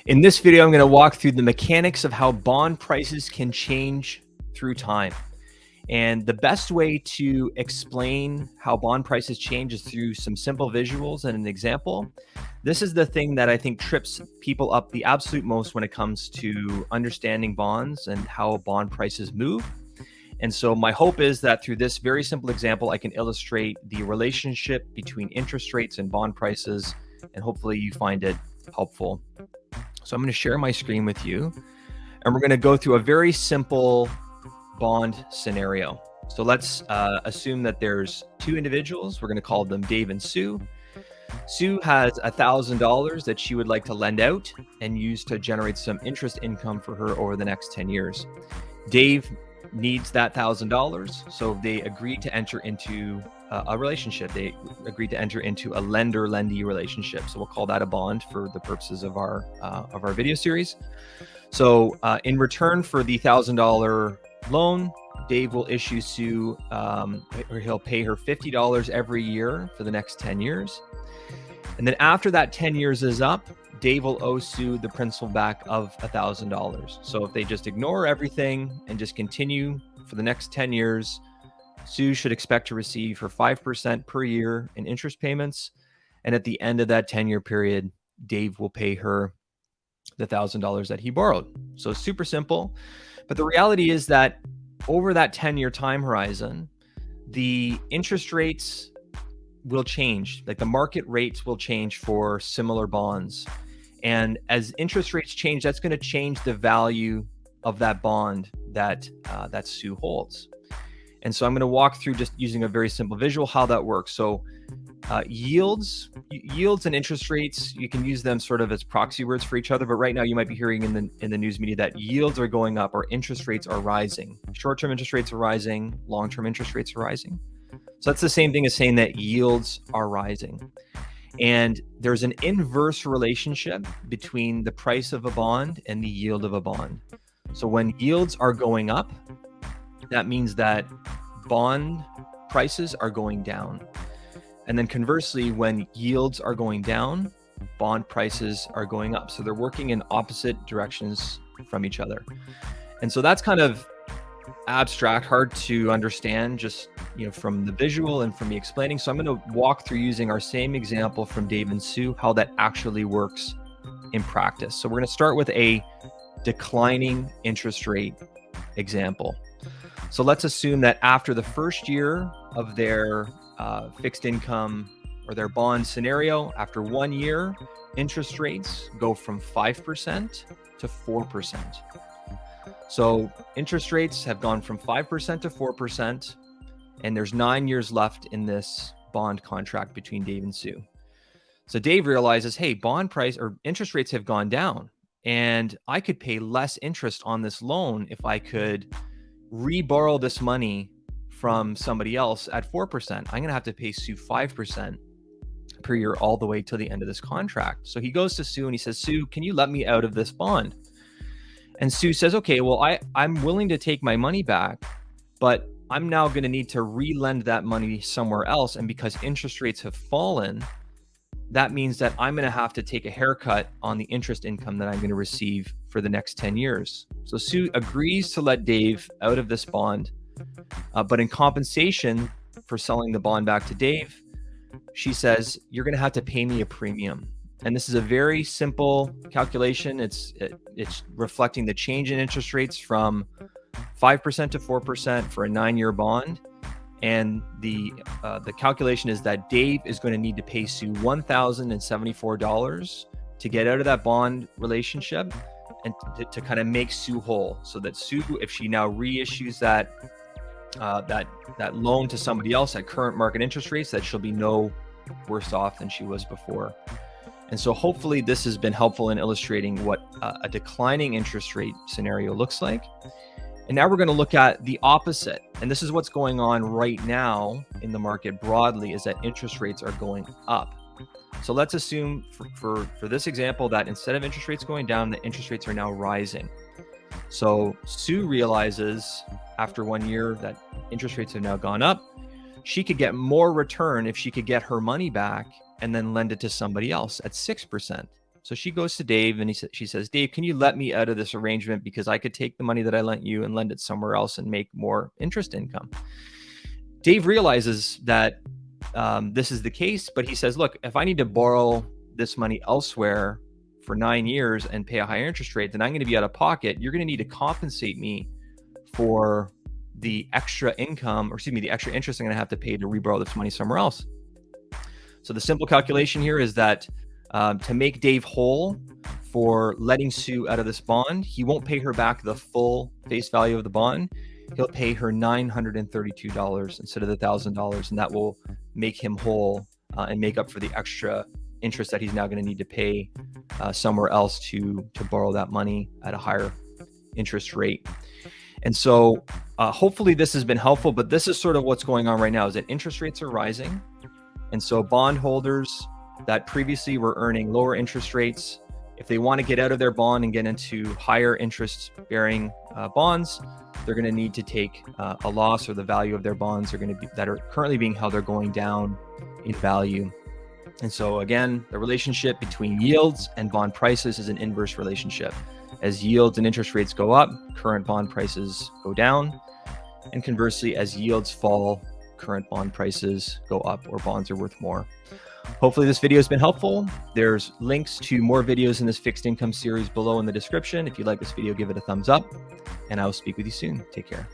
In this video, I'm going to walk through the mechanics of how bond prices can change through time. And the best way to explain how bond prices change is through some simple visuals and an example. This is the thing that I think trips people up the absolute most when it comes to understanding bonds and how bond prices move. And so my hope is that through this very simple example, I can illustrate the relationship between interest rates and bond prices, and hopefully you find it helpful. So I'm going to share my screen with you, and we're going to go through a very simple bond scenario. So let's assume that there's two individuals. We're going to call them Dave and Sue. Sue has $1,000 that she would like to lend out and use to generate some interest income for her over the next 10 years. Dave needs that $1,000, so they agreed to enter into a relationship. They agreed to enter into a lender-lendee relationship. So we'll call that a bond for the purposes of our video series. So in return for the $1,000 loan, Dave will issue Sue, or he'll pay her $50 every year for the next 10 years. And then after that 10 years is up, Dave will owe Sue the principal back of $1,000. So if they just ignore everything and just continue for the next 10 years, Sue should expect to receive her 5% per year in interest payments. And at the end of that 10-year period, Dave will pay her the $1,000 that he borrowed. So super simple. But the reality is that over that 10-year time horizon, the interest rates will change. Like the market rates will change for similar bonds. And as interest rates change, that's going to change the value of that bond that Sue holds. And so I'm going to walk through, just using a very simple visual, how that works. So yields and interest rates, you can use them sort of as proxy words for each other. But right now you might be hearing in the news media that yields are going up or interest rates are rising. Short-term interest rates are rising, long-term interest rates are rising. So that's the same thing as saying that yields are rising. And there's an inverse relationship between the price of a bond and the yield of a bond. So when yields are going up, that means that bond prices are going down. And then conversely, when yields are going down, bond prices are going up. So they're working in opposite directions from each other. And so that's kind of abstract, hard to understand just from the visual and from me explaining. So I'm going to walk through, using our same example from Dave and Sue, how that actually works in practice. So we're going to start with a declining interest rate example. So let's assume that after the first year of their fixed income or their bond scenario, after 1 year, interest rates go from 5% to 4%. So interest rates have gone from 5% to 4%, and there's 9 years left in this bond contract between Dave and Sue. So Dave realizes, hey, bond price or interest rates have gone down, and I could pay less interest on this loan if I could re-borrow this money from somebody else at 4%. I'm going to have to pay Sue 5% per year all the way till the end of this contract. So he goes to Sue and he says, Sue, can you let me out of this bond? And Sue says, okay, well, I'm willing to take my money back, but I'm now going to need to re-lend that money somewhere else. And because interest rates have fallen, that means that I'm going to have to take a haircut on the interest income that I'm going to receive for the next 10 years. So Sue agrees to let Dave out of this bond, but in compensation for selling the bond back to Dave, she says, you're going to have to pay me a premium. And this is a very simple calculation. It's reflecting the change in interest rates from 5% to 4% for a 9-year bond. And the calculation is that Dave is going to need to pay Sue $1,074 to get out of that bond relationship and to kind of make Sue whole, so that Sue, if she now reissues that loan to somebody else at current market interest rates, that she'll be no worse off than she was before. And so hopefully this has been helpful in illustrating what a declining interest rate scenario looks like. And now we're going to look at the opposite. And this is what's going on right now in the market broadly, is that interest rates are going up. So let's assume for this example that instead of interest rates going down, the interest rates are now rising. So Sue realizes after 1 year that interest rates have now gone up. She could get more return if she could get her money back and then lend it to somebody else at 6%. So she goes to Dave and she says, Dave, can you let me out of this arrangement because I could take the money that I lent you and lend it somewhere else and make more interest income. Dave realizes that this is the case, but he says, look, if I need to borrow this money elsewhere for 9 years and pay a higher interest rate, then I'm going to be out of pocket. You're going to need to compensate me for the extra income, or excuse me, the extra interest I'm going to have to pay to reborrow this money somewhere else. So the simple calculation here is that to make Dave whole for letting Sue out of this bond, he won't pay her back the full face value of the bond. He'll pay her $932 instead of the $1,000, and that will make him whole and make up for the extra interest that he's now going to need to pay somewhere else to borrow that money at a higher interest rate. And so hopefully this has been helpful, but this is sort of what's going on right now, is that interest rates are rising. And so bondholders that previously were earning lower interest rates, if they want to get out of their bond and get into higher interest bearing bonds, they're going to need to take a loss, or the value of their bonds are going to be, that are currently being held, are going down in value. And so again, the relationship between yields and bond prices is an inverse relationship. As yields and interest rates go up, current bond prices go down. And conversely, as yields fall, current bond prices go up, or bonds are worth more. Hopefully this video has been helpful. There's links to more videos in this fixed income series below in the description. If you like this video, give it a thumbs up, and I will speak with you soon. Take care.